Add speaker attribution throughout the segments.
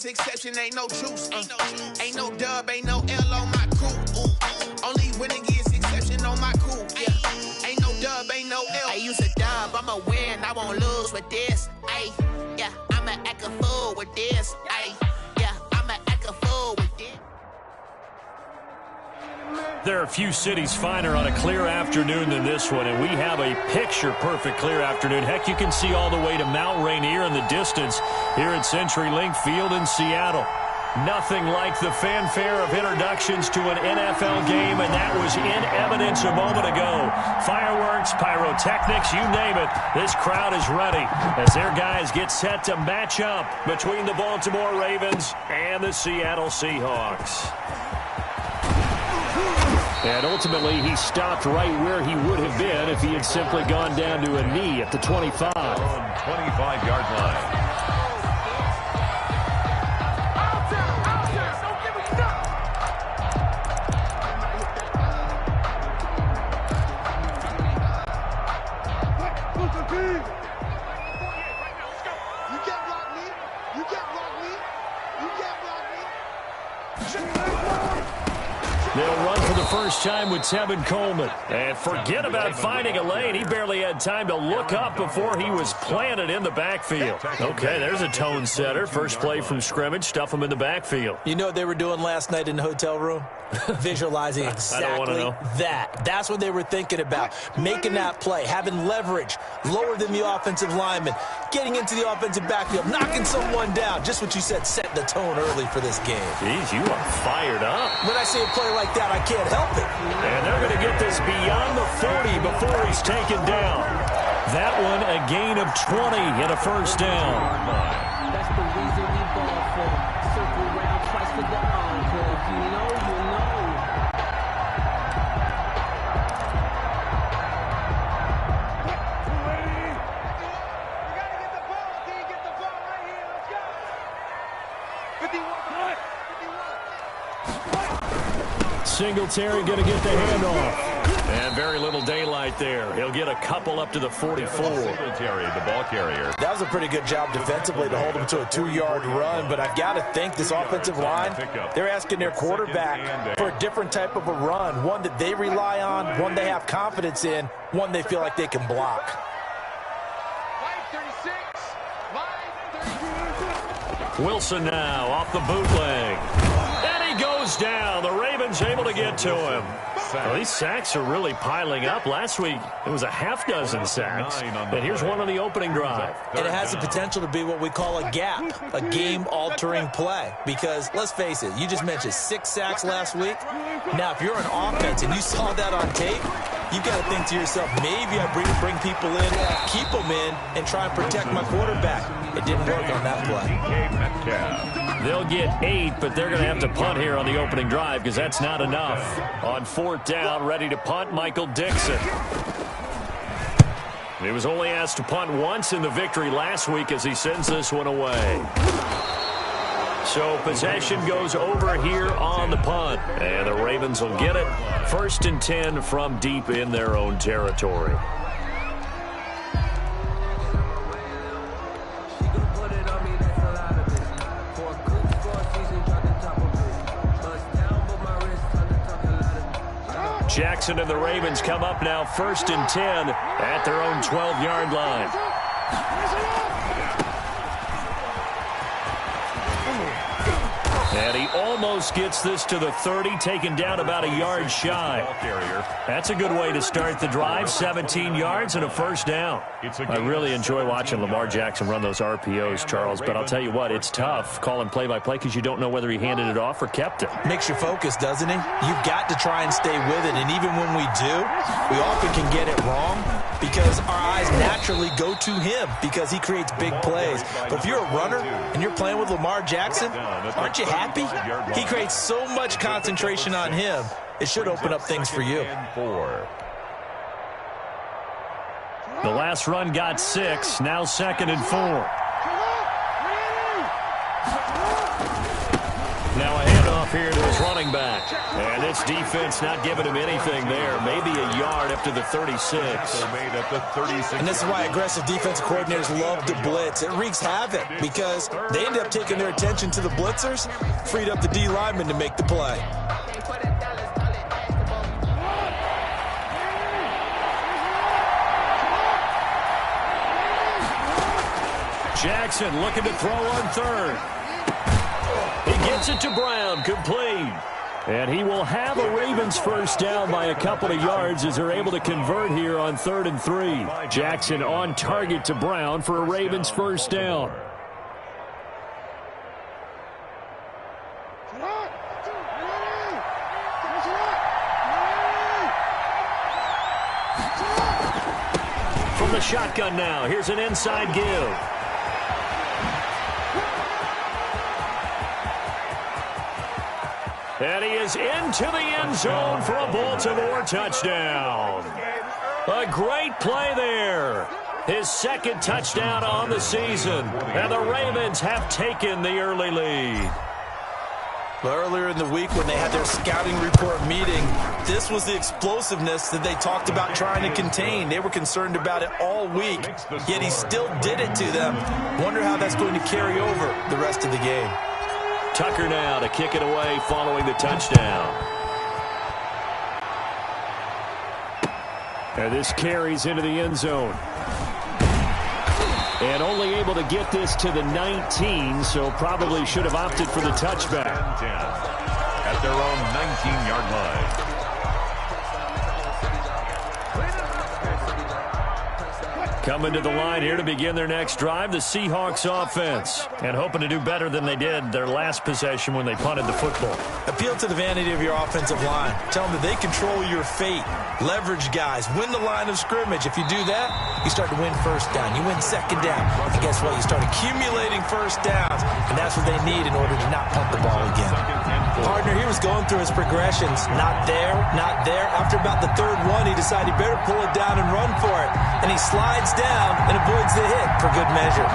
Speaker 1: exception, ain't no juice. Ain't no dub, ain't no L on my crew. Only winning is exception on my crew. Yeah. Ain't no dub, ain't no L. I use a dub, I'ma win, I won't lose with this. Ay, yeah, I'ma act a fool with this. Ay, yeah, I'ma act a fool with this.
Speaker 2: There are a few cities finer on a clear afternoon than this one, and we have a picture-perfect clear afternoon. Heck, you can see all the way to Mount Rainier in the distance here at CenturyLink Field in Seattle. Nothing like the fanfare of introductions to an NFL game, and that was in evidence a moment ago. Fireworks, pyrotechnics, you name it. This crowd is ready as their guys get set to match up between the Baltimore Ravens and the Seattle Seahawks. And ultimately, he stopped right where he would have been if he had simply gone down to a knee at the 25.
Speaker 3: On 25-yard line.
Speaker 2: They'll run for the first time with Tevin Coleman. And forget about finding a lane. He barely had time to look up before he was planted in the backfield. Okay, there's a tone setter. First play from scrimmage, stuff him in the backfield.
Speaker 4: You know what they were doing last night in the hotel room? Visualizing exactly that. That's what they were thinking about. Making that play, having leverage, lower than the offensive lineman, getting into the offensive backfield, knocking someone down. Just what you said, setting the tone early for this game.
Speaker 2: Jeez, you are fired up.
Speaker 4: When I see a play like that, I can't help it.
Speaker 2: And they're going to get this beyond the 40 before he's taken down. That one, a gain of 20 and a first down.
Speaker 5: That's the reason we ball for. Circle round, twice for the encore. If you know, you know.
Speaker 2: Singletary going to get the handoff. And very little daylight there. He'll get a couple up to the 44.
Speaker 3: Singletary, the ball carrier.
Speaker 4: That was a pretty good job defensively to hold him to a 2-yard run, but I've got to think this offensive line, they're asking their quarterback for a different type of a run, one that they rely on, one they have confidence in, one they feel like they can block.
Speaker 2: Wilson now off the bootleg. And he goes down. The Ravens able to get to him. Well, these sacks are really piling up. Last week, it was a half-dozen sacks. And here's one on the opening drive.
Speaker 4: And it has the potential to be what we call a gap, a game-altering play. Because, let's face it, you just mentioned 6 sacks last week. Now, if you're an offense and you saw that on tape, you've got to think to yourself, maybe I bring people in, keep them in, and try and protect my quarterback. It didn't work on that play.
Speaker 2: They'll get 8, but they're going to have to punt here on the opening drive because that's not enough. On 4th down, ready to punt, Michael Dixon. He was only asked to punt once in the victory last week as he sends this one away. So possession goes over here on the punt. And the Ravens will get it. 1st and 10 from deep in their own territory. Jackson and the Ravens come up now 1st and 10 at their own 12-yard line. And he almost gets this to the 30, taken down about a yard shy. That's a good way to start the drive, 17 yards and a first down. I really enjoy watching Lamar Jackson run those RPOs, Charles, but I'll tell you what, it's tough calling play-by-play because you don't know whether he handed it off or kept it.
Speaker 4: Makes you focus, doesn't he? You've got to try and stay with it, and even when we do, we often can get it wrong because our eyes naturally go to him because he creates big plays. But if you're a runner and you're playing with Lamar Jackson, aren't you happy? He creates so much concentration on him. It should open up things for you.
Speaker 2: The last run got 6, now 2nd and 4. Now a handoff off here to his running back. And this defense not giving him anything there. Maybe a yard up to the 36.
Speaker 3: Made at the 36.
Speaker 4: And this is why aggressive defensive coordinators love to blitz. It wreaks havoc because they end up taking their attention to the blitzers, freed up the D lineman to make the play.
Speaker 2: Jackson looking to throw on third. He gets it to Brown, complete. And he will have a Ravens first down by a couple of yards as they're able to convert here on 3rd and 3. Jackson on target to Brown for a Ravens first down. From the shotgun now, here's an inside give. And he is into the end zone for a Baltimore touchdown. A great play there. His second touchdown on the season. And the Ravens have taken the early lead.
Speaker 4: Well, earlier in the week when they had their scouting report meeting, this was the explosiveness that they talked about trying to contain. They were concerned about it all week, yet he still did it to them. Wonder how that's going to carry over the rest of the game.
Speaker 2: Tucker now to kick it away following the touchdown. And this carries into the end zone. And only able to get this to the 19, so probably should have opted for the touchback.
Speaker 3: At their own 19-yard line.
Speaker 2: Coming to the line here to begin their next drive, the Seahawks offense. And hoping to do better than they did their last possession when they punted the football.
Speaker 4: Appeal to the vanity of your offensive line. Tell them that they control your fate. Leverage guys. Win the line of scrimmage. If you do that, you start to win first down. You win second down. And guess what? You start accumulating first downs. And that's what they need in order to not punt the ball again. Partner, he was going through his progressions. Not there, not there. After about the third one, he decided he better pull it down and run for it. And he slides down and avoids the hit for good measure.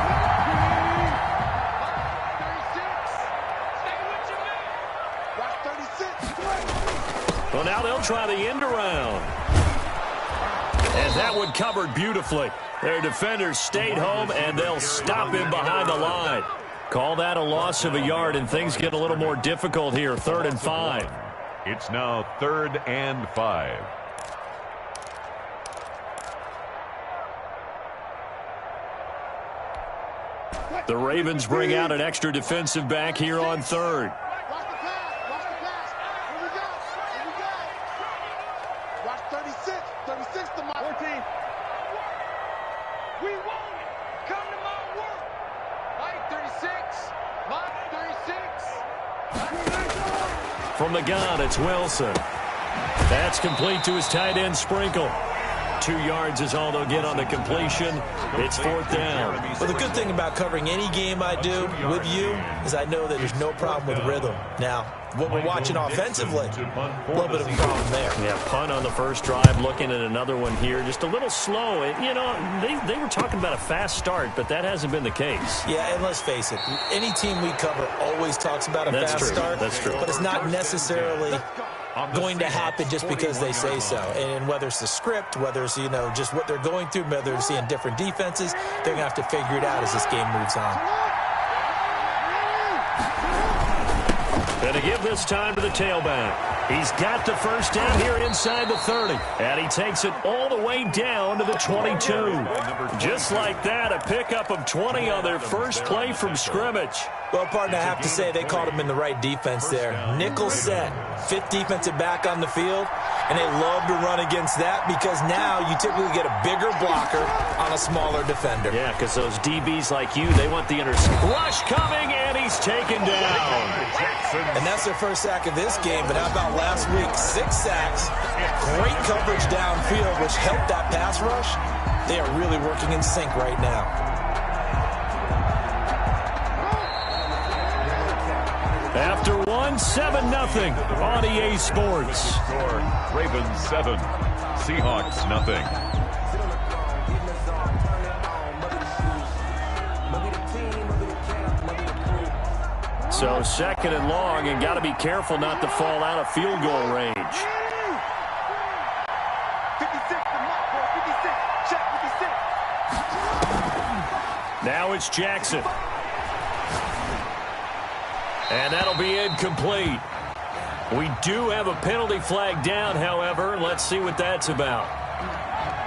Speaker 2: Well, now they'll try the end around. And that one covered beautifully. Their defenders stayed home, and they'll stop him behind the line. Call that a loss of a yard, and things get a little more difficult here. 3rd and 5.
Speaker 3: It's now 3rd and 5.
Speaker 2: The Ravens bring out an extra defensive back here on 3rd.
Speaker 6: Watch 36. 36 to my 14. We want it. Come to my work. Mike 36. Mike 36.
Speaker 2: From the gun, it's Wilson. That's complete to his tight end, Sprinkle. 2 yards is all they'll get on the completion. It's 4th down.
Speaker 4: Well, the good thing about covering any game I do with you is I know that there's no problem with rhythm. Now, what we're watching offensively, a little bit of a problem there.
Speaker 2: Yeah, punt on the first drive, looking at another one here. Just a little slow. You know, they were talking about a fast start, but that hasn't been the case.
Speaker 4: Yeah, and let's face it, any team we cover always talks about a fast start.
Speaker 2: That's true.
Speaker 4: But it's not necessarily going to happen just because they say so. And whether it's the script, whether it's, just what they're going through, whether they're seeing different defenses, they're going to have to figure it out as this game moves on.
Speaker 2: And to give this time to the tailback. He's got the first down here inside the 30. And he takes it all the way down to the 22. Just like that, a pickup of 20 on their first play from scrimmage.
Speaker 4: Well, partner, I have to say they called him in the right defense there. Nickel set, 5th defensive back on the field, and they love to run against that because now you typically get a bigger blocker on a smaller defender.
Speaker 2: Yeah, because those DBs like you, they want the rush coming, and he's taken down.
Speaker 4: And that's their first sack of this game, but how about last week? 6 sacks, great coverage downfield, which helped that pass rush. They are really working in sync right now.
Speaker 2: After 7-0 on EA Sports.
Speaker 3: Ravens 7, Seahawks nothing.
Speaker 2: So 2nd and long, and got to be careful not to fall out of field goal range.
Speaker 6: 56 to mark, bro. 56. Check 56.
Speaker 2: Now it's Jackson. And that'll be incomplete. We do have a penalty flag down, however. Let's see what that's about.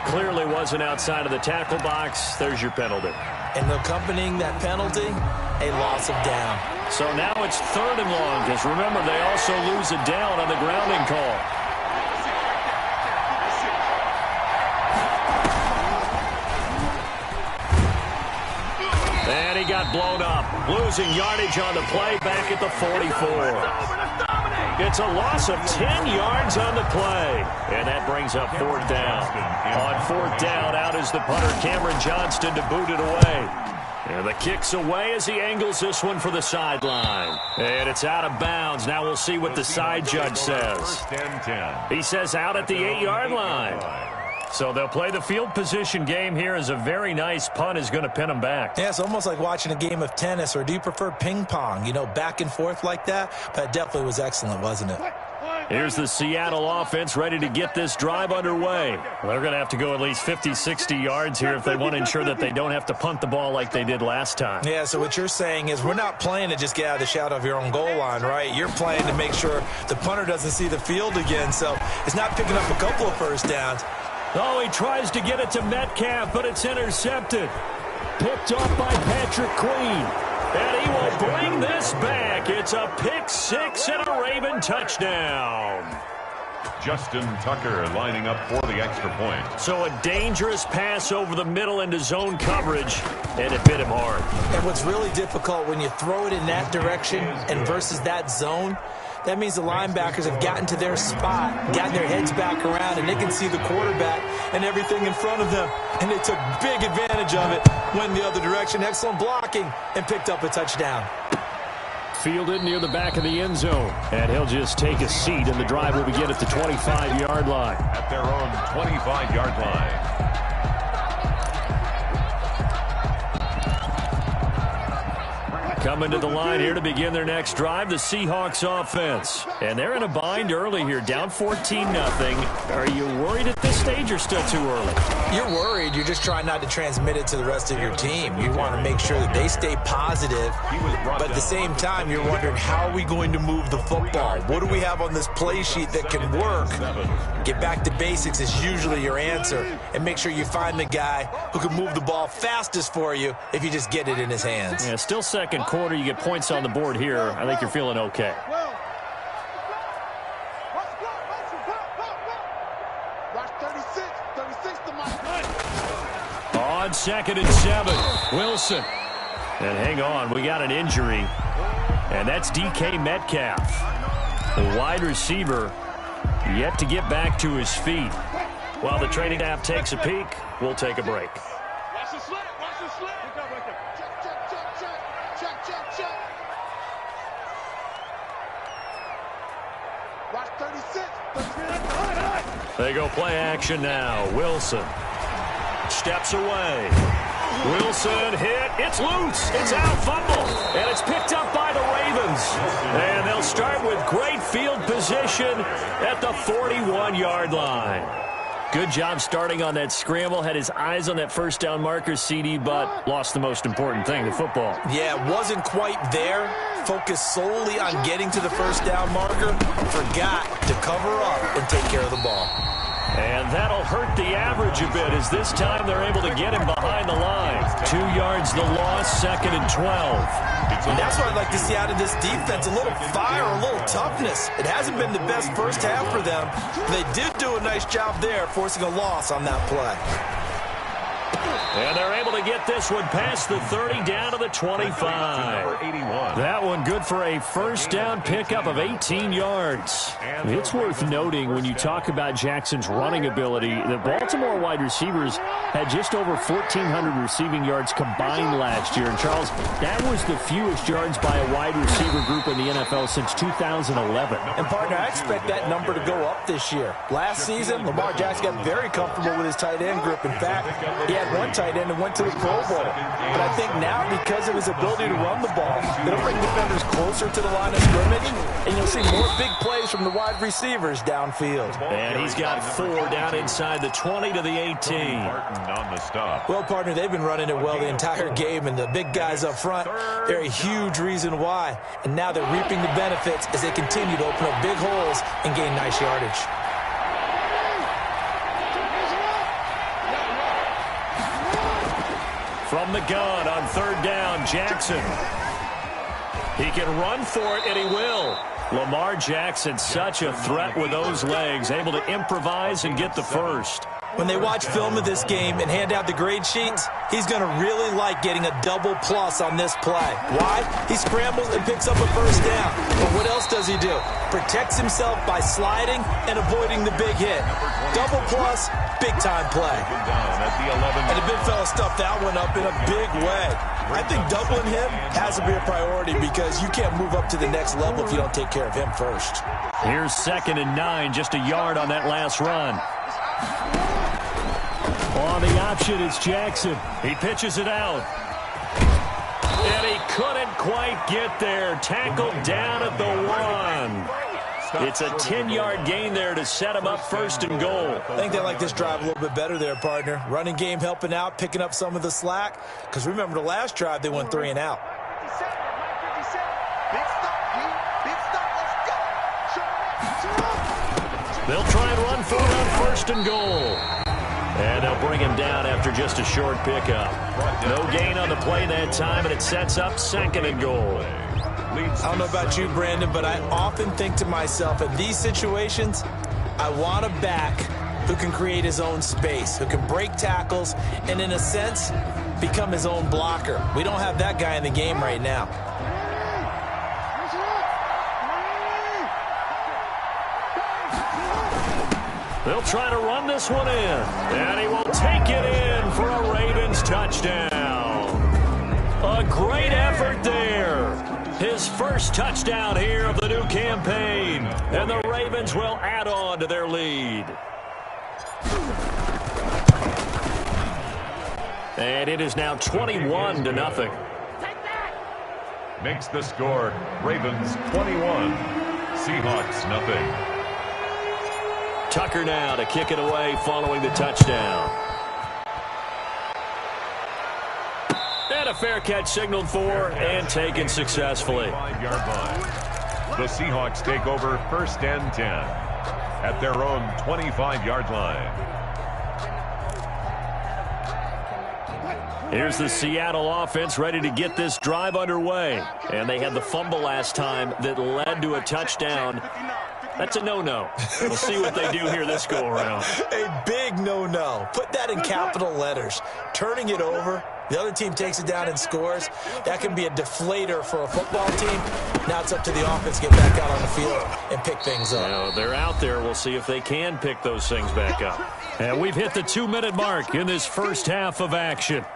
Speaker 2: Clearly wasn't outside of the tackle box. There's your penalty.
Speaker 4: And accompanying that penalty, a loss of down.
Speaker 2: So now it's 3rd and long, because remember, they also lose a down on the grounding call. And he got blown up, losing yardage on the play back at the 44. It's a loss of 10 yards on the play. And that brings up 4th down. On 4th down, out is the punter, Cameron Johnston, to boot it away. And the kick's away as he angles this one for the sideline. And it's out of bounds. Now we'll see what the side judge says. He says out at the 8-yard line. So they'll play the field position game here, as a very nice punt is going to pin them back.
Speaker 4: Yeah, it's almost like watching a game of tennis, or do you prefer ping pong? You know, back and forth like that? But it definitely was excellent, wasn't it?
Speaker 2: Here's the Seattle offense ready to get this drive underway. They're going to have to go at least 50, 60 yards here if they want to ensure that they don't have to punt the ball like they did last time.
Speaker 4: Yeah, so what you're saying is we're not playing to just get out of the shadow of your own goal line, right? You're playing to make sure the punter doesn't see the field again. So it's not picking up a couple of first downs.
Speaker 2: Oh, he tries to get it to Metcalf, but it's intercepted. Picked off by Patrick Queen. And he will bring this back. It's a pick 6 and a Raven touchdown.
Speaker 3: Justin Tucker lining up for the extra point.
Speaker 2: So a dangerous pass over the middle into zone coverage, and it hit him hard.
Speaker 4: And what's really difficult when you throw it in that direction and versus that zone, that means the linebackers have gotten to their spot, gotten their heads back around, and they can see the quarterback and everything in front of them. And they took big advantage of it, went the other direction, excellent blocking, and picked up a touchdown.
Speaker 2: Fielded near the back of the end zone. And he'll just take a seat, and the drive will begin at the 25-yard line.
Speaker 3: At their own 25-yard line.
Speaker 2: Coming to the line here to begin their next drive, the Seahawks offense. And they're in a bind early here, down 14-0. Are you worried at this stage or still too early?
Speaker 4: You're worried. You're just trying not to transmit it to the rest of your team. You want to make sure that they stay positive. But at the same time, you're wondering, how are we going to move the football? What do we have on this play sheet that can work? Get back to basics is usually your answer. And make sure you find the guy who can move the ball fastest for you if you just get it in his hands.
Speaker 2: Yeah, still second quarter. You get points on the board here. I think you're feeling okay. On 2nd and 7, Wilson. And hang on, we got an injury. And that's DK Metcalf. The wide receiver yet to get back to his feet. While the training staff takes a peek, we'll take a break.
Speaker 6: Watch the slip. Watch the slip. Check. Watch 36.
Speaker 2: They go play action now. Wilson steps away. Wilson hit. It's loose. It's out, fumble. And it's picked up by the Ravens. And they'll start with great field position at the 41-yard line. Good job starting on that scramble. Had his eyes on that first down marker, CD, but lost the most important thing, the football.
Speaker 4: Yeah, wasn't quite there. Focused solely on getting to the first down marker. Forgot to cover up and take care of the ball.
Speaker 2: And that'll hurt the average a bit, as this time they're able to get him behind the line. 2 yards the loss, 2nd and 12.
Speaker 4: And that's what I'd like to see out of this defense, a little fire, a little toughness. It hasn't been the best first half for them. They did do a nice job there, forcing a loss on that play.
Speaker 2: And they're able to get this one past the 30 down to the 25. That one good for a first down pickup of 18 yards. It's worth noting when you talk about Jackson's running ability, the Baltimore wide receivers had just over 1,400 receiving yards combined last year. And Charles, that was the fewest yards by a wide receiver group in the NFL since 2011.
Speaker 4: And partner, I expect that number to go up this year. Last season, Lamar Jackson got very comfortable with his tight end group. In fact, he had one tight end and went to the Pro Bowl. But I think now, because of his ability to run the ball, it'll bring defenders closer to the line of scrimmage, and you'll see more big plays from the wide receivers downfield.
Speaker 2: And he's got 4 down inside the 20 to the 18.
Speaker 3: On the stop.
Speaker 4: Well, partner, they've been running it well the entire game, and the big guys up front, they're a huge reason why. And now they're reaping the benefits as they continue to open up big holes and gain nice yardage.
Speaker 2: From the gun on 3rd down, Jackson. He can run for it, and he will. Lamar Jackson, such a threat with those legs, able to improvise and get the first.
Speaker 4: When they watch film of this game and hand out the grade sheets, he's going to really like getting a double plus on this play. Why? He scrambles and picks up a first down. But what else does he do? Protects himself by sliding and avoiding the big hit. Double plus, big-time play. And the big fella stuffed that one up in a big way. I think doubling him has to be a priority because you can't move up to the next level if you don't take care of him first.
Speaker 2: Here's 2nd and 9, just a yard on that last run. On the option, it's Jackson. He pitches it out. And he couldn't quite get there. Tackled down at the 1. It's a 10-yard gain there to set him up 1st and goal.
Speaker 4: I think they like this drive a little bit better there, partner. Running game helping out, picking up some of the slack. Because remember, the last drive, they went 3 and out.
Speaker 2: They'll try and run for it on 1st and goal. And they'll bring him down after just a short pickup. No gain on the play that time, and it sets up 2nd and goal.
Speaker 4: I don't know about you, Brandon, but I often think to myself, in these situations, I want a back who can create his own space, who can break tackles, and in a sense, become his own blocker. We don't have that guy in the game right now.
Speaker 2: They'll try to run this one in, and he will take it in for a Ravens touchdown. A great effort there. His first touchdown here of the new campaign, and the Ravens will add on to their lead. And it is now 21-0.
Speaker 3: Makes the score Ravens 21, Seahawks nothing.
Speaker 2: Tucker now to kick it away following the touchdown. And a fair catch signaled for and taken successfully.
Speaker 3: 5-yard line. The Seahawks take over 1st and 10 at their own 25-yard line.
Speaker 2: Here's the Seattle offense ready to get this drive underway. And they had the fumble last time that led to a touchdown. That's a no-no. We'll see what they do here this go-around.
Speaker 4: A big no-no. Put that in capital letters. Turning it over, the other team takes it down and scores. That can be a deflator for a football team. Now it's up to the offense to get back out on the field and pick things up.
Speaker 2: Now, they're out there. We'll see if they can pick those things back up. And we've hit the 2-minute mark in this first half of action.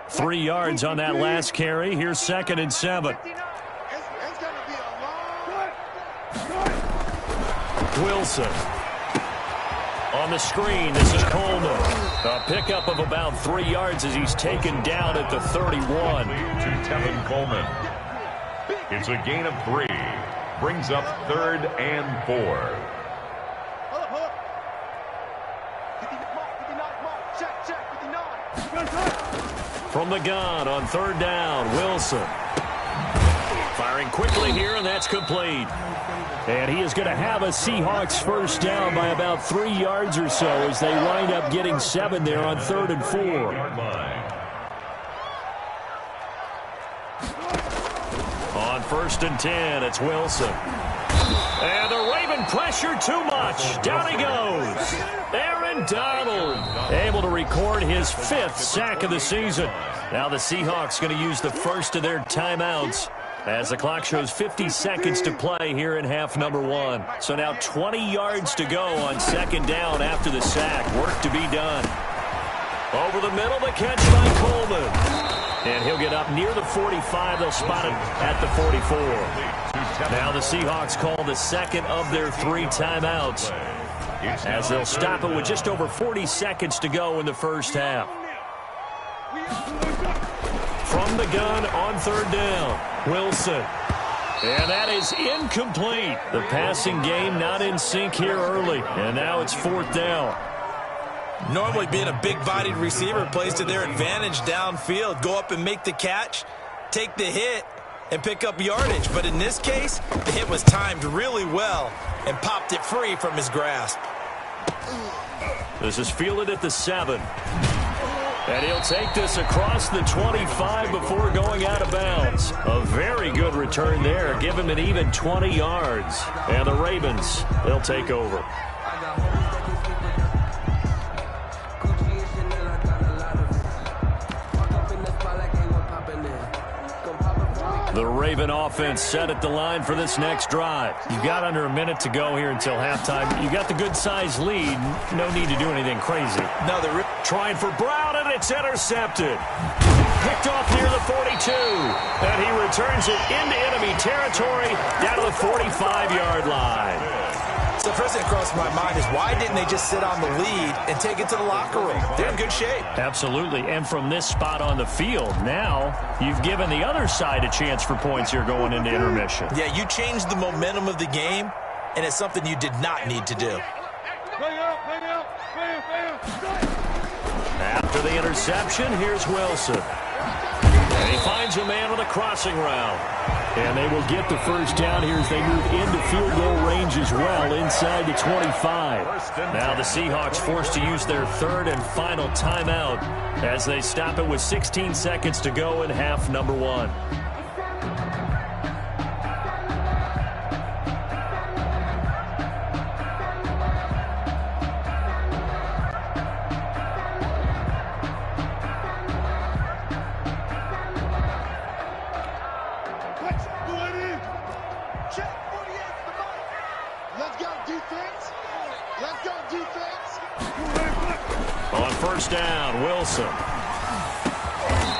Speaker 2: Three yards on that last carry. Here's 2nd and 7. Wilson. On the screen, this is Coleman. A pickup of about 3 yards as he's taken down at the 31.
Speaker 3: To Tevin Coleman. It's a gain of 3. Brings up 3rd and 4.
Speaker 2: From the gun on 3rd down, Wilson. Firing quickly here, and that's complete. And he is going to have a Seahawks first down by about 3 yards or so as they wind up getting 7 there on 3rd and 4. On 1st and 10, it's Wilson. And the Raven pressure too much. Down he goes. Aaron Donald able to record his 5th sack of the season. Now the Seahawks going to use the first of their timeouts as the clock shows 50 seconds to play here in half number 1. So now 20 yards to go on 2nd down after the sack. Work to be done. Over the middle, the catch by Coleman. And he'll get up near the 45. They'll spot it at the 44. Now the Seahawks call the second of their 3 timeouts, as they'll stop it with just over 40 seconds to go in the first half. From the gun on third down, Wilson. And that is incomplete. The passing game not in sync here early. And now it's 4th down.
Speaker 4: Normally being a big-bodied receiver plays to their advantage downfield. Go up and make the catch, take the hit, and pick up yardage. But in this case, the hit was timed really well and popped it free from his grasp.
Speaker 2: This is fielded at the 7. And he'll take this across the 25 before going out of bounds. A very good return there. Give him an even 20 yards. And the Ravens, they'll take over. The Raven offense set at the line for this next drive. You've got under a minute to go here until halftime. You've got the good-sized lead. No need to do anything crazy.
Speaker 4: Now they're
Speaker 2: trying for Brown, and it's intercepted. Picked off near the 42. And he returns it into enemy territory down to the 45-yard line.
Speaker 4: So the first thing that crossed my mind is, why didn't they just sit on the lead and take it to the locker room? They're in good shape.
Speaker 2: Absolutely. And from this spot on the field, now you've given the other side a chance for points here going into intermission.
Speaker 4: Yeah, you changed the momentum of the game, and it's something you did not need to do.
Speaker 2: After the interception, here's Wilson. And he finds a man on the crossing route. And they will get the first down here as they move into field goal range as well, inside the 25. Now the Seahawks forced to use their 3rd and final timeout as they stop it with 16 seconds to go in half number 1. On first down, Wilson.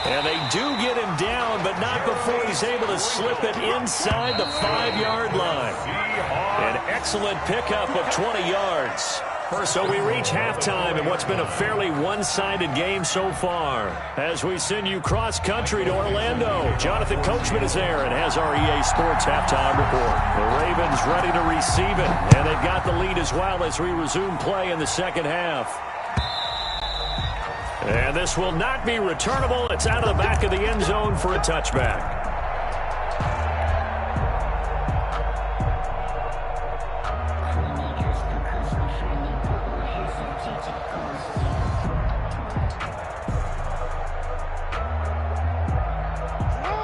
Speaker 2: And they do get him down, but not before he's able to slip it inside the 5-yard line. An excellent pickup of 20 yards. So we reach halftime in what's been a fairly one-sided game so far. As we send you cross-country to Orlando, Jonathan Coachman is there and has our EA Sports halftime report. The Ravens ready to receive it, and they've got the lead as well as we resume play in the second half. And this will not be returnable. It's out of the back of the end zone for a touchback.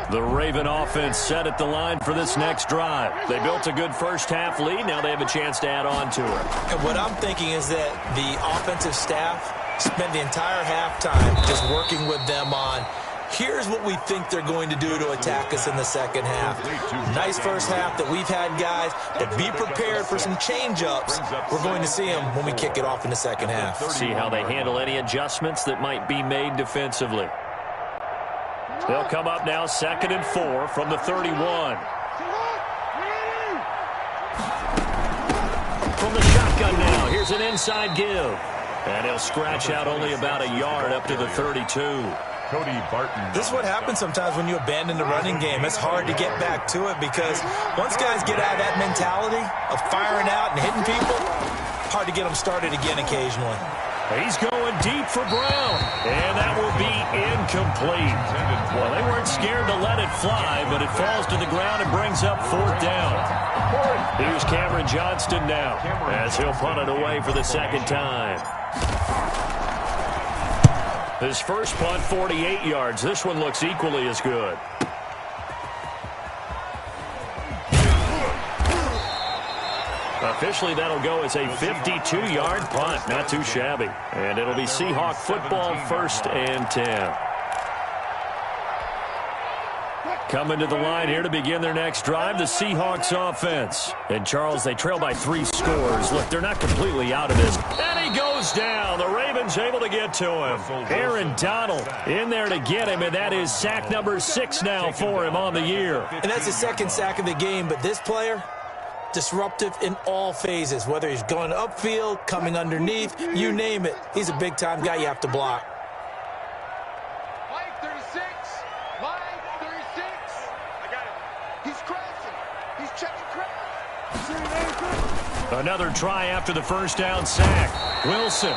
Speaker 2: The Raven offense set at the line for this next drive. They built a good first-half lead. Now they have a chance to add on to it.
Speaker 4: And what I'm thinking is that the offensive staff spent the entire halftime just working with them on, here's what we think they're going to do to attack us in the second half. Nice first half that we've had, guys, but be prepared for some change-ups. We're going to see them when we kick it off in the second half.
Speaker 2: See how they handle any adjustments that might be made defensively. They'll come up now 2nd and 4 from the 31. From the shotgun now, here's an inside give. And he'll scratch out only about a yard up to the 32.
Speaker 3: Cody Barton.
Speaker 4: This is what happens sometimes when you abandon the running game. It's hard to get back to it because once guys get out of that mentality of firing out and hitting people, hard to get them started again occasionally.
Speaker 2: He's going deep for Brown, and that will be incomplete. Well, they weren't scared to let it fly, but it falls to the ground and brings up 4th down. Here's Cameron Johnston now, as he'll punt it away for the second time. His first punt, 48 yards. This one looks equally as good. Officially, that'll go as a 52-yard punt. Not too shabby. And it'll be Seahawk football, 1st and 10. Coming to the line here to begin their next drive, the Seahawks offense. And, Charles, they trail by 3 scores. Look, they're not completely out of this. And he goes down. The Ravens Jones able to get to him. Aaron Donald in there to get him, and that is sack number 6 now for him on the year.
Speaker 4: And that's his second sack of the game, but this player, disruptive in all phases, whether he's going upfield, coming underneath, you name it. He's a big-time guy you have to block.
Speaker 6: Line 36. Line 36. I got it. He's crashing. He's checking crash.
Speaker 2: Another try after the first down sack. Wilson.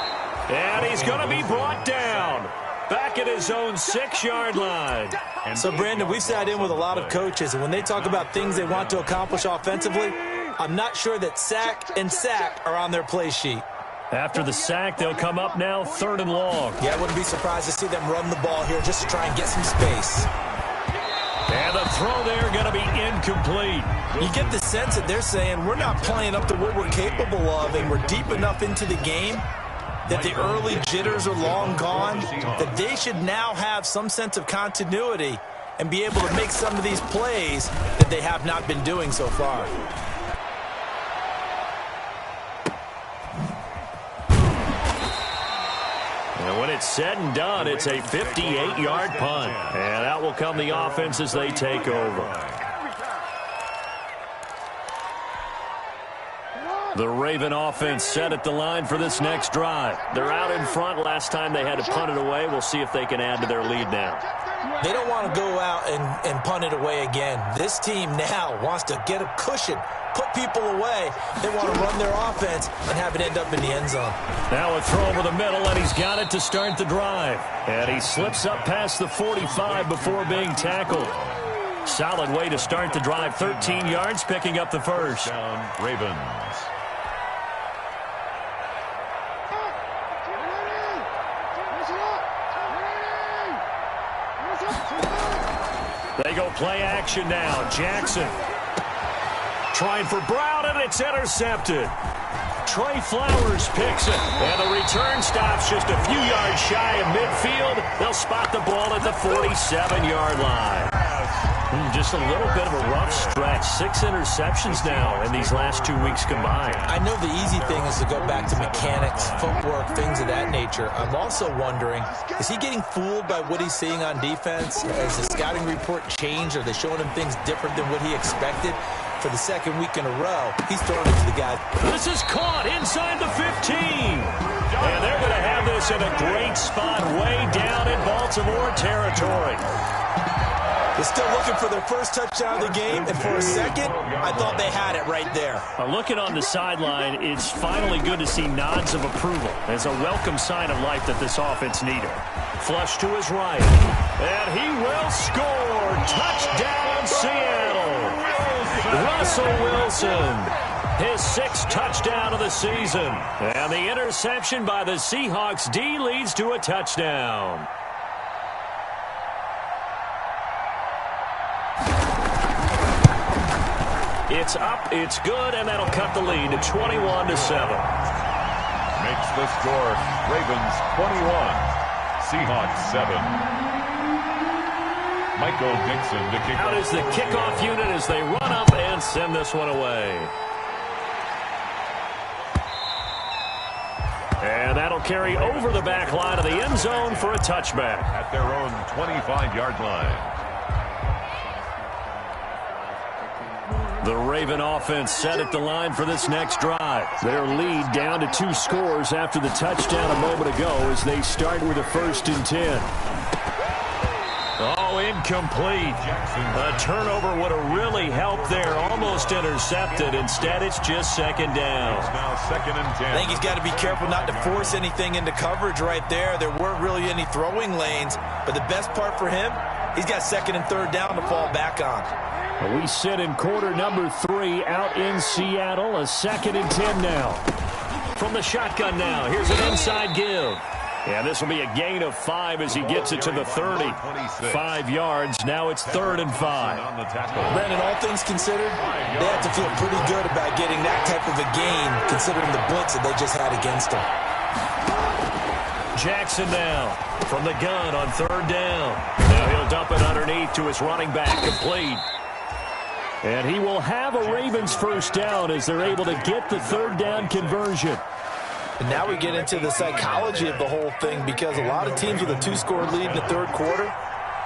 Speaker 2: And he's going to be brought down. Back at his own 6-yard line.
Speaker 4: So, Brandon, we've sat in with a lot of coaches, and when they talk about things they want to accomplish offensively, I'm not sure that sack and sack are on their play sheet.
Speaker 2: After the sack, they'll come up now 3rd and long.
Speaker 4: Yeah, I wouldn't be surprised to see them run the ball here just to try and get some space.
Speaker 2: And the throw there going to be incomplete.
Speaker 4: You get the sense that they're saying we're not playing up to what we're capable of, and we're deep enough into the game that the early jitters are long gone, that they should now have some sense of continuity and be able to make some of these plays that they have not been doing so far.
Speaker 2: And when it's said and done, it's a 58-yard punt. And out will come the offense as they take over. The Raven offense set at the line for this next drive. They're out in front. Last time they had to punt it away. We'll see if they can add to their lead now.
Speaker 4: They don't want to go out and punt it away again. This team now wants to get a cushion, put people away. They want to run their offense and have it end up in the end zone.
Speaker 2: Now a throw over the middle, and he's got it to start the drive. And he slips up past the 45 before being tackled. Solid way to start the drive. 13 yards, picking up the first.
Speaker 3: Down, Ravens.
Speaker 2: They go play action now. Jackson trying for Brown, and it's intercepted. Trey Flowers picks it, and the return stops just a few yards shy of midfield. They'll spot the ball at the 47-yard line. Just a little bit of a rough stretch. 6 interceptions now in these last 2 weeks combined.
Speaker 4: I know the easy thing is to go back to mechanics, footwork, things of that nature. I'm also wondering, is he getting fooled by what he's seeing on defense? Has the scouting report changed? Are they showing him things different than what he expected? For the second week in a row, he's throwing it to the guy.
Speaker 2: This is caught inside the 15. And they're going to have this in a great spot way down in Baltimore territory.
Speaker 4: They're still looking for their first touchdown of the game, and for a second, I thought they had it right there.
Speaker 2: Looking on the sideline, it's finally good to see nods of approval. It's a welcome sign of life that this offense needed. Flush to his right, and he will score. Touchdown, Seattle. Russell Wilson, his 6th touchdown of the season. And the interception by the Seahawks D leads to a touchdown. It's up, it's good, and that'll cut the lead to 21-7.
Speaker 3: Makes the score Ravens 21, Seahawks 7. Michael Dixon to kick
Speaker 2: Out
Speaker 3: off.
Speaker 2: is the kickoff unit as they run up and send this one away. And that'll carry over the back line of the end zone for a touchback.
Speaker 3: At their own 25-yard line.
Speaker 2: The Raven offense set at the line for this next drive. Their lead down to 2 scores after the touchdown a moment ago as they start with a 1st and 10. Oh, incomplete. A turnover would have really helped there. Almost intercepted. Instead, it's just 2nd down.
Speaker 3: It's now 2nd and 10.
Speaker 4: I think he's got to be careful not to force anything into coverage right there. There weren't really any throwing lanes, but the best part for him, he's got 2nd and 3rd down to fall back on.
Speaker 2: We sit in quarter number 3 out in Seattle. A 2nd and 10 now. From the shotgun now. Here's an inside give. And this will be a gain of 5 as he gets it to the 30. 5 yards. Now it's 3rd and 5.
Speaker 4: Brandon, all things considered, they have to feel pretty good about getting that type of a gain considering the blitz that they just had against them.
Speaker 2: Jackson now from the gun on 3rd down. Now he'll dump it underneath to his running back, complete. And he will have a Ravens 1st down as they're able to get the 3rd down conversion.
Speaker 4: And now we get into the psychology of the whole thing, because a lot of teams with a 2-score lead in the third quarter,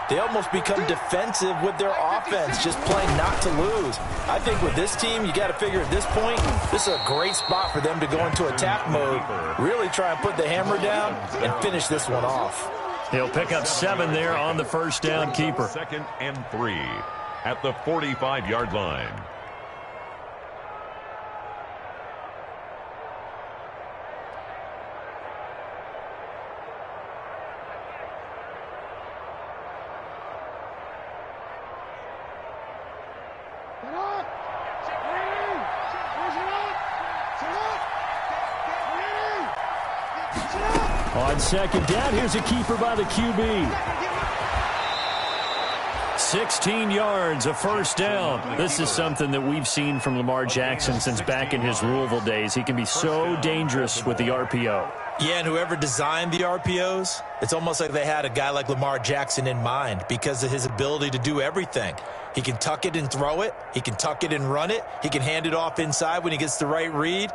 Speaker 4: they almost become defensive with their offense, just playing not to lose. I think with this team, you got to figure at this point, this is a great spot for them to go into attack mode, really try and put the hammer down and finish this one off.
Speaker 2: He'll pick up 7 there on the first down keeper.
Speaker 3: 2nd and 3 at the 45-yard line.
Speaker 2: On second down, here's a keeper by the QB. 16 yards, a first down. This is something that we've seen from Lamar Jackson since back in his Louisville days. He can be so dangerous with the RPO.
Speaker 4: Yeah, and whoever designed the RPOs, it's almost like they had a guy like Lamar Jackson in mind because of his ability to do everything. He can tuck it and throw it. He can tuck it and run it. He can hand it off inside when he gets the right read.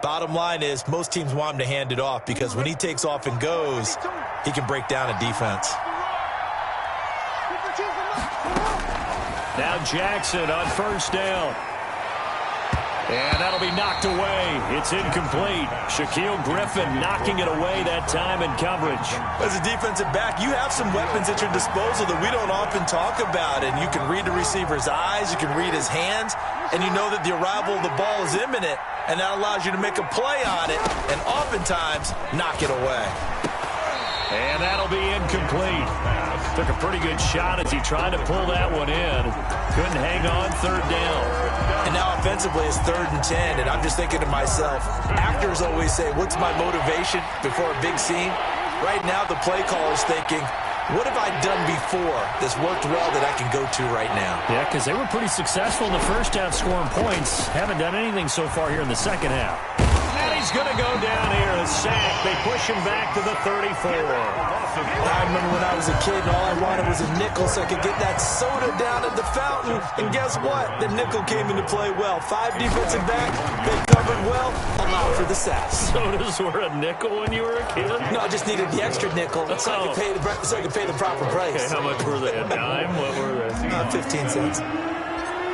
Speaker 4: Bottom line is most teams want him to hand it off because when he takes off and goes, he can break down a defense.
Speaker 2: Now Jackson on first down. And that'll be knocked away. It's incomplete. Shaquille Griffin knocking it away that time in coverage.
Speaker 4: As a defensive back, you have some weapons at your disposal that we don't often talk about. And you can read the receiver's eyes, you can read his hands, and you know that the arrival of the ball is imminent. And that allows you to make a play on it and oftentimes knock it away.
Speaker 2: And that'll be incomplete. Took a pretty good shot as he tried to pull that one in. Couldn't hang on, third down.
Speaker 4: And now offensively it's 3rd and 10, and I'm just thinking to myself, actors always say, what's my motivation before a big scene? Right now the play caller's thinking, what have I done before that's worked well that I can go to right now?
Speaker 2: Yeah, because they were pretty successful in the first half scoring points. Haven't done anything so far here in the second half. And he's going to go down here, a sack. They push him back to the 34.
Speaker 4: I remember when I was a kid and all I wanted was a nickel so I could get that soda down at the fountain. And guess what? The nickel came into play well. 5 defensive backs, they covered well, allowed for the sacks.
Speaker 2: Sodas were a nickel when you were a kid?
Speaker 4: No, I just needed the extra nickel so I could pay the proper price.
Speaker 2: Okay, how much were they? A dime? What were they?
Speaker 4: 15 cents.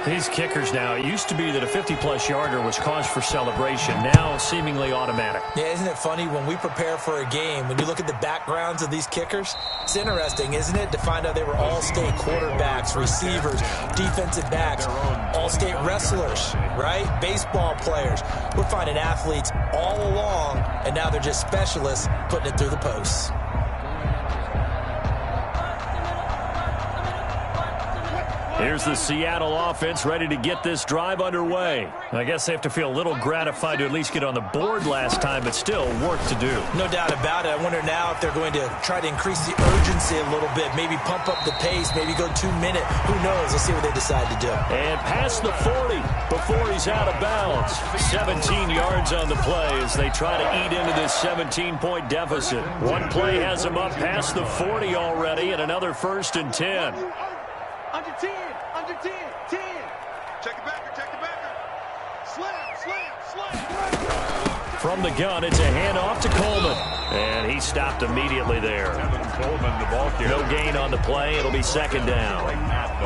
Speaker 2: These kickers now, it used to be that a 50-plus yarder was cause for celebration. Now, seemingly automatic.
Speaker 4: Yeah, isn't it funny when we prepare for a game, when you look at the backgrounds of these kickers, it's interesting, isn't it, to find out they were all-state quarterbacks, receivers, defensive backs, all-state wrestlers, right? Baseball players. We're finding athletes all along, and now they're just specialists putting it through the posts.
Speaker 2: Here's the Seattle offense ready to get this drive underway. I guess they have to feel a little gratified to at least get on the board last time, but still work to do.
Speaker 4: No doubt about it. I wonder now if they're going to try to increase the urgency a little bit, maybe pump up the pace, maybe go 2-minute. Who knows? Let's see what they decide to do.
Speaker 2: And past the 40 before he's out of bounds. 17 yards on the play as they try to eat into this 17-point deficit. One play has them up past the 40 already, and another 1st and 10.
Speaker 6: Under 10, under 10, 10. Check it backer. Slam.
Speaker 2: From the gun, it's a handoff to Coleman. And he stopped immediately there.
Speaker 3: Coleman, the ball carrier.
Speaker 2: No gain on the play. It'll be 2nd down.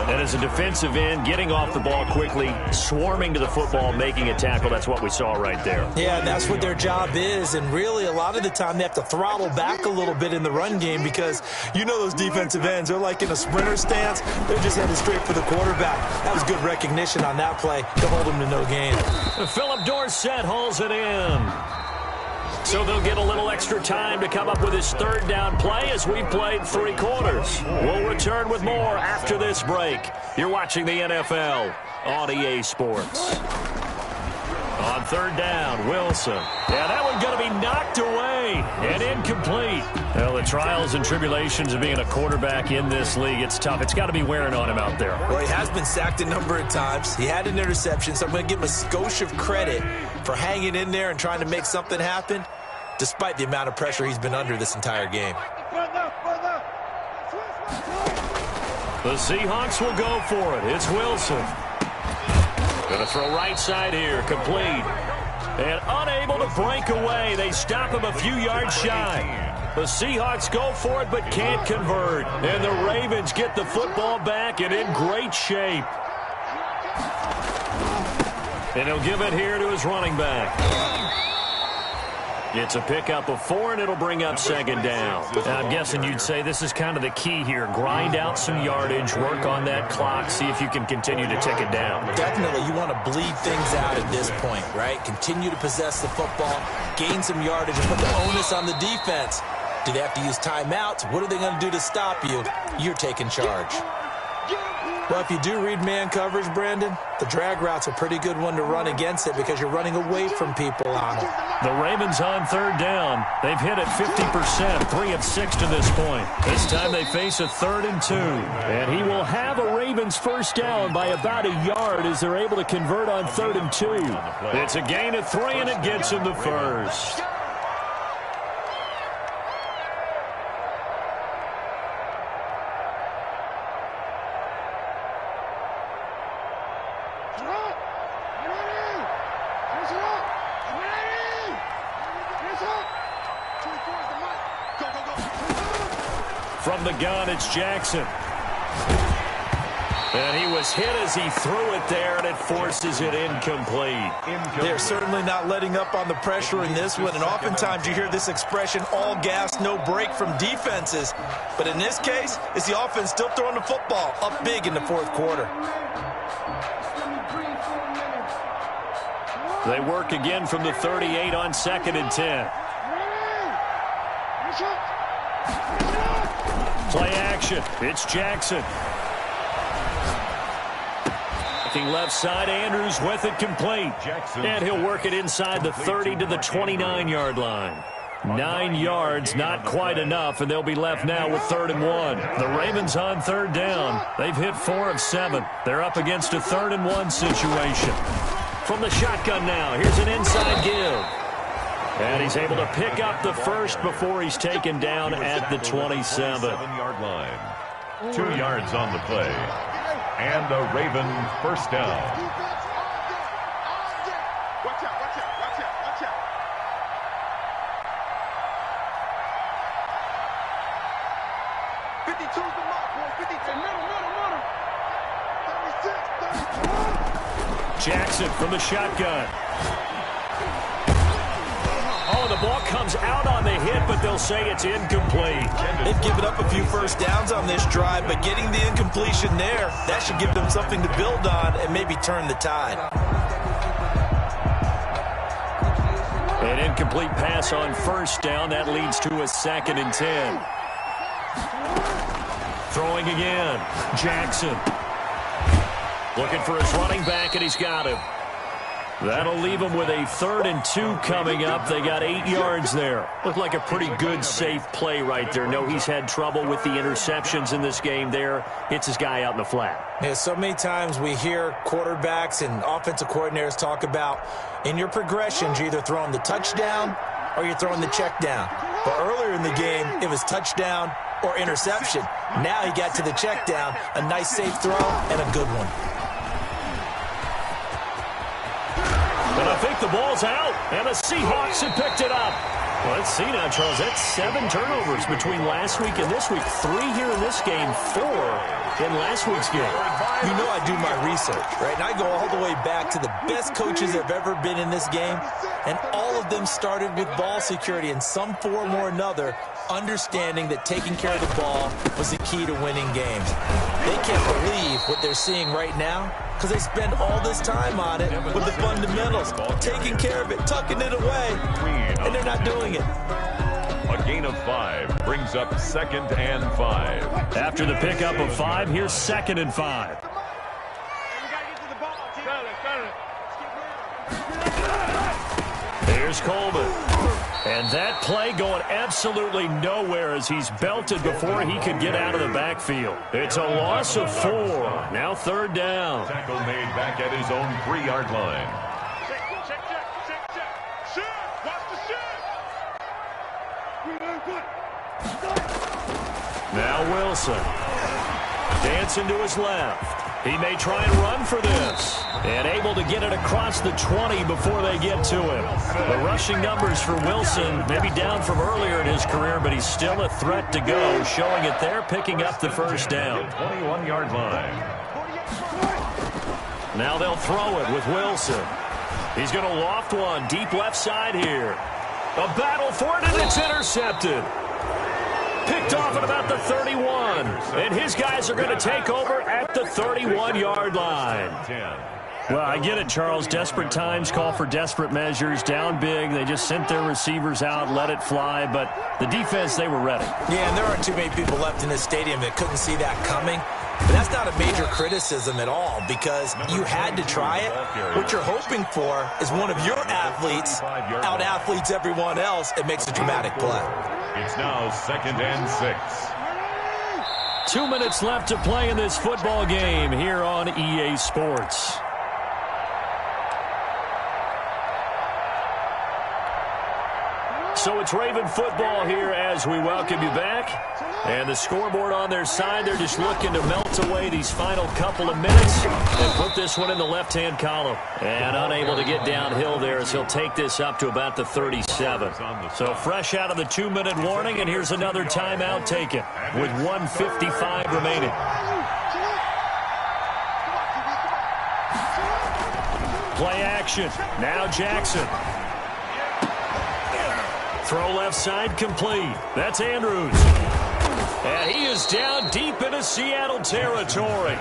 Speaker 2: And as a defensive end, getting off the ball quickly, swarming to the football, making a tackle, that's what we saw right there.
Speaker 4: Yeah, and that's what their job is. And really, a lot of the time, they have to throttle back a little bit in the run game because you know those defensive ends, they're like in a sprinter stance. They're just headed straight for the quarterback. That was good recognition on that play to hold him to no gain.
Speaker 2: Philip Dorsett hauls it in. So they'll get a little extra time to come up with his 3rd down play as we played 3 quarters. We'll return with more after this break. You're watching the NFL on EA Sports. On 3rd down, Wilson. Yeah, that one's going to be knocked away and incomplete. Well, the trials and tribulations of being a quarterback in this league, it's tough. It's got to be wearing on him out there.
Speaker 4: Well, he has been sacked a number of times. He had an interception, so I'm going to give him a skosh of credit for hanging in there and trying to make something happen, despite the amount of pressure he's been under this entire game.
Speaker 2: The Seahawks will go for it. It's Wilson. Going to throw right side here, complete. And unable to break away. They stop him a few yards shy. The Seahawks go for it but can't convert. And the Ravens get the football back and in great shape. And he'll give it here to his running back. It's a pickup of 4, and it'll bring up second down. And I'm guessing you'd say this is kind of the key here. Grind out some yardage, work on that clock, see if you can continue to tick it down.
Speaker 4: Definitely, you want to bleed things out at this point, right? Continue to possess the football, gain some yardage, and put the onus on the defense. Do they have to use timeouts? What are they going to do to stop you? You're taking charge. Well, if you do read man coverage, Brandon, the drag route's a pretty good one to run against it because you're running away from people on it.
Speaker 2: The Ravens on third down. They've hit it 50%, 3 of 6 to this point. This time they face a 3rd and 2. And he will have a Ravens first down by about a yard as they're able to convert on 3rd and 2. It's a gain of 3, and it gets him the first. From the gun, it's Jackson. And he was hit as he threw it there, and it forces it incomplete.
Speaker 4: They're certainly not letting up on the pressure in this one, and oftentimes you hear this expression, all gas, no break from defenses. But in this case, it's the offense still throwing the football up big in the 4th quarter.
Speaker 2: They work again from the 38 on 2nd and 10. Play action. It's Jackson. Looking left side, Andrews with it complete. And he'll work it inside the 30 to the 29-yard line. 9 yards, not quite enough, and they'll be left now with 3rd and 1. The Ravens on 3rd down. They've hit 4 of 7. They're up against a 3rd and 1 situation. From the shotgun now, here's an inside give. And he's able to pick up the first before he's taken down at the 27-yard
Speaker 3: line. 2 yards on the play. And a Raven first down.
Speaker 6: Watch out, watch out, watch out, watch out. 52's the mark, boy. 52, middle. 36, 34.
Speaker 2: Jackson from the shotgun. Oh, the ball comes out on the hit, but they'll say it's incomplete.
Speaker 4: They've given up a few first downs on this drive, but getting the incompletion there, that should give them something to build on and maybe turn the tide.
Speaker 2: An incomplete pass on first down. That leads to a 2nd and 10. Throwing again. Jackson. Looking for his running back, and he's got him. That'll leave them with a 3rd and 2 coming up. They got 8 yards there. Looked like a pretty good, safe play right there. No, he's had trouble with the interceptions in this game there. Hits his guy out in the flat.
Speaker 4: Yeah, so many times we hear quarterbacks and offensive coordinators talk about in your progressions, you're either throwing the touchdown or you're throwing the check down. But earlier in the game, it was touchdown or interception. Now he got to the check down, a nice safe throw and a good one.
Speaker 2: And I think the ball's out, and the Seahawks have picked it up. Well, let's see now, Charles. That's 7 turnovers between last week and this week. 3 here in this game, 4 in last week's game.
Speaker 4: You know I do my research, right? And I go all the way back to the best coaches that have ever been in this game, and all of them started with ball security in some form or another, understanding that taking care of the ball was the key to winning games. They can't believe what they're seeing right now because they spend all this time on it with the fundamentals, taking care of it, tucking it away, and they're not doing it.
Speaker 3: A gain of 5 brings up 2nd and 5.
Speaker 2: After the pickup of 5, here's 2nd and 5. Here's Coleman. And that play going absolutely nowhere as he's belted before he could get out of the backfield. It's a loss of 4. Now 3rd down.
Speaker 3: Tackle made back at his own 3-yard line.
Speaker 6: Check. Shoot! Watch the shoot!
Speaker 2: Now Wilson. Dancing to his left. He may try and run for this. And able to get it across the 20 before they get to him. The rushing numbers for Wilson maybe down from earlier in his career, but he's still a threat to go, showing it there, picking up the first down.
Speaker 3: 21-yard line.
Speaker 2: Now they'll throw it with Wilson. He's going to loft one deep left side here. A battle for it, and it's intercepted. Picked off at about the 31. And his guys are going to take over at the 31-yard line. Well, I get it, Charles. Desperate times call for desperate measures. Down big. They just sent their receivers out, let it fly. But the defense, they were ready.
Speaker 4: Yeah, and there aren't too many people left in this stadium that couldn't see that coming. But that's not a major criticism at all because you had to try it. What you're hoping for is one of your athletes out-athletes everyone else and makes a dramatic play.
Speaker 3: It's now 2nd and 6.
Speaker 2: 2 minutes left to play in this football game here on EA Sports. So it's Raven football here as we welcome you back. And the scoreboard on their side, they're just looking to melt away these final couple of minutes and put this one in the left-hand column. And unable to get downhill there as he'll take this up to about the 37. So fresh out of the 2-minute warning, and here's another timeout taken with 1:55 remaining. Play action. Now Jackson. Throw left side complete. That's Andrews. And he is down deep into Seattle territory.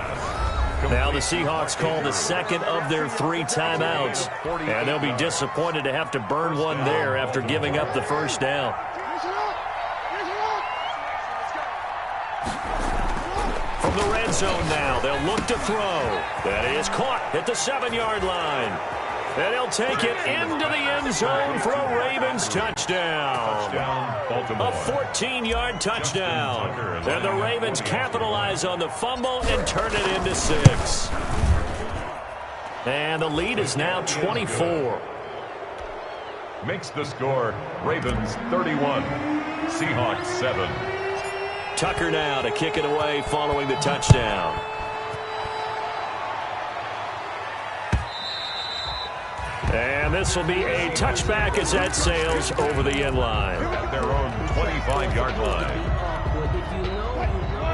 Speaker 2: Now the Seahawks call the second of their 3 timeouts. And they'll be disappointed to have to burn one there after giving up the first down. From the red zone now, they'll look to throw. That is caught at the 7-yard line. And he'll take it into the end zone for a Ravens touchdown. A 14-yard touchdown. And the Ravens capitalize on the fumble and turn it into 6. And the lead is now 24.
Speaker 3: Makes the score Ravens 31, Seahawks 7.
Speaker 2: Tucker now to kick it away following the touchdown. And this will be a touchback as that sails over the end line.
Speaker 3: At their own 25-yard line.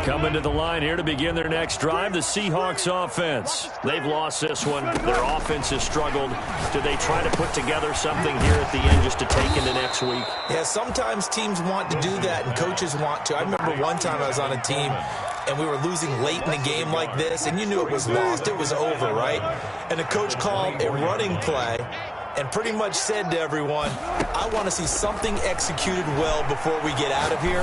Speaker 2: Coming to the line here to begin their next drive, the Seahawks offense. They've lost this one. Their offense has struggled. Do they try to put together something here at the end just to take into next week?
Speaker 4: Yeah, sometimes teams want to do that and coaches want to. I remember one time I was on a team and we were losing late in the game like this, and you knew it was lost. It was over, right? And the coach called a running play and pretty much said to everyone, I want to see something executed well before we get out of here.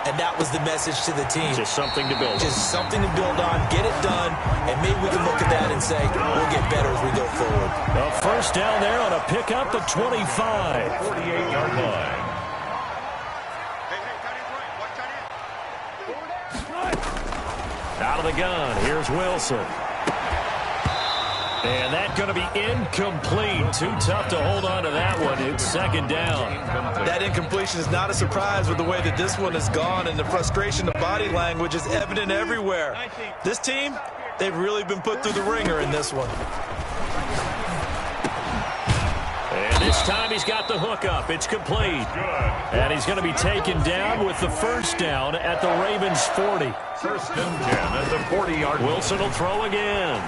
Speaker 4: And that was the message to the team.
Speaker 2: Just something to build on.
Speaker 4: Just something to build on, get it done, and maybe we can look at that and say, we'll get better as we go forward.
Speaker 2: A first down there on a pickup at 25.
Speaker 3: 48-yard line.
Speaker 2: Out of the gun, here's Wilson. And that's going to be incomplete. Too tough to hold on to that one. It's second down.
Speaker 4: That incompletion is not a surprise with the way that this one has gone, and the frustration of body language is evident everywhere. This team, they've really been put through the ringer in this one.
Speaker 2: And this time he's got the hook up. It's complete. And he's going to be taken down with the first down at the Ravens 40.
Speaker 3: 1st and 10 at the 40-yard line.
Speaker 2: Wilson will throw again.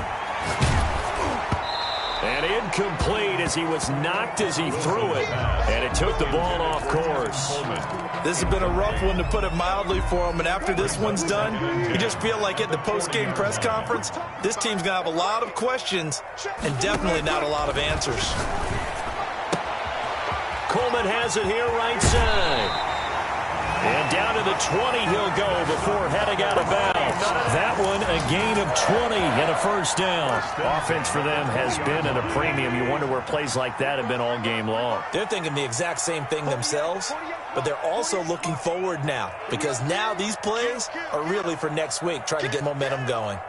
Speaker 2: And incomplete as he was knocked as he threw it. And it took the ball off course.
Speaker 4: This has been a rough one, to put it mildly, for him. And after this one's done, you just feel like at the post-game press conference, this team's going to have a lot of questions and definitely not a lot of answers.
Speaker 2: Coleman has it here right side. And down to the 20 he'll go before heading out of bounds. That one a gain of 20 and a first down. Offense for them has been at a premium. You wonder where plays like that have been all game long.
Speaker 4: They're thinking the exact same thing themselves, but they're also looking forward now, because now these plays are really for next week, trying to get momentum going.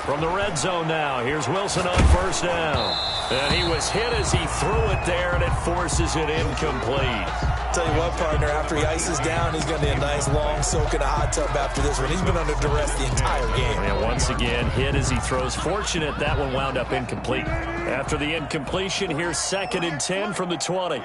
Speaker 2: From the red zone now, here's Wilson on first down. And he was hit as he threw it there, and it forces it incomplete.
Speaker 4: Tell you what, partner, after he ices down, he's going to need a nice long soak in a hot tub after this one. He's been under duress the entire game.
Speaker 2: And once again, hit as he throws. Fortunate that one wound up incomplete. After the incompletion, here's 2nd and 10 from the 20.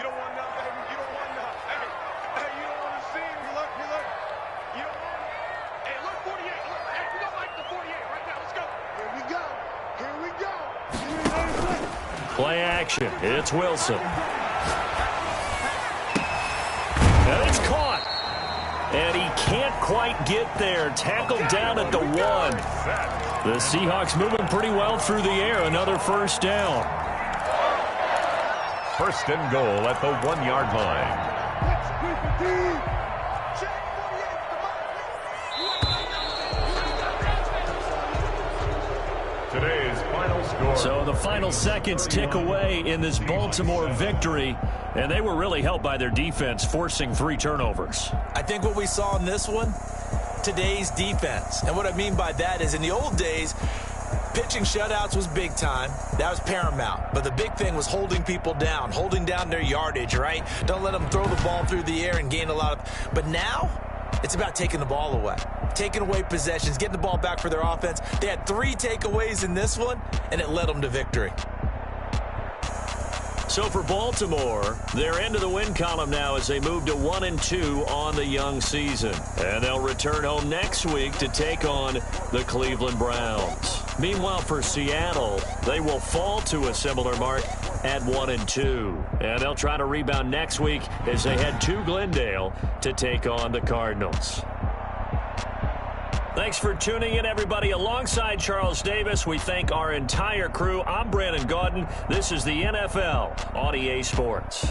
Speaker 2: Play action. It's Wilson. And it's caught. And he can't quite get there. Tackled down at the 1. The Seahawks moving pretty well through the air. Another first down.
Speaker 3: First and goal at the 1-yard line. Today's final score.
Speaker 2: So the final seconds tick away in this Baltimore victory, and they were really helped by their defense, forcing 3 turnovers.
Speaker 4: I think what we saw in this one, today's defense. And what I mean by that is in the old days, pitching shutouts was big time. That was paramount. But the big thing was holding people down, holding down their yardage, right? Don't let them throw the ball through the air and gain a lot of... But now, it's about taking the ball away. Taking away possessions, getting the ball back for their offense. They had 3 takeaways in this one, and it led them to victory.
Speaker 2: So for Baltimore, they're into the win column now as they move to 1-2 on the young season. And they'll return home next week to take on the Cleveland Browns. Meanwhile, for Seattle, they will fall to a similar mark at 1-2. And they'll try to rebound next week as they head to Glendale to take on the Cardinals. Thanks for tuning in, everybody. Alongside Charles Davis, we thank our entire crew. I'm Brandon Gaudin. This is the NFL on EA Sports.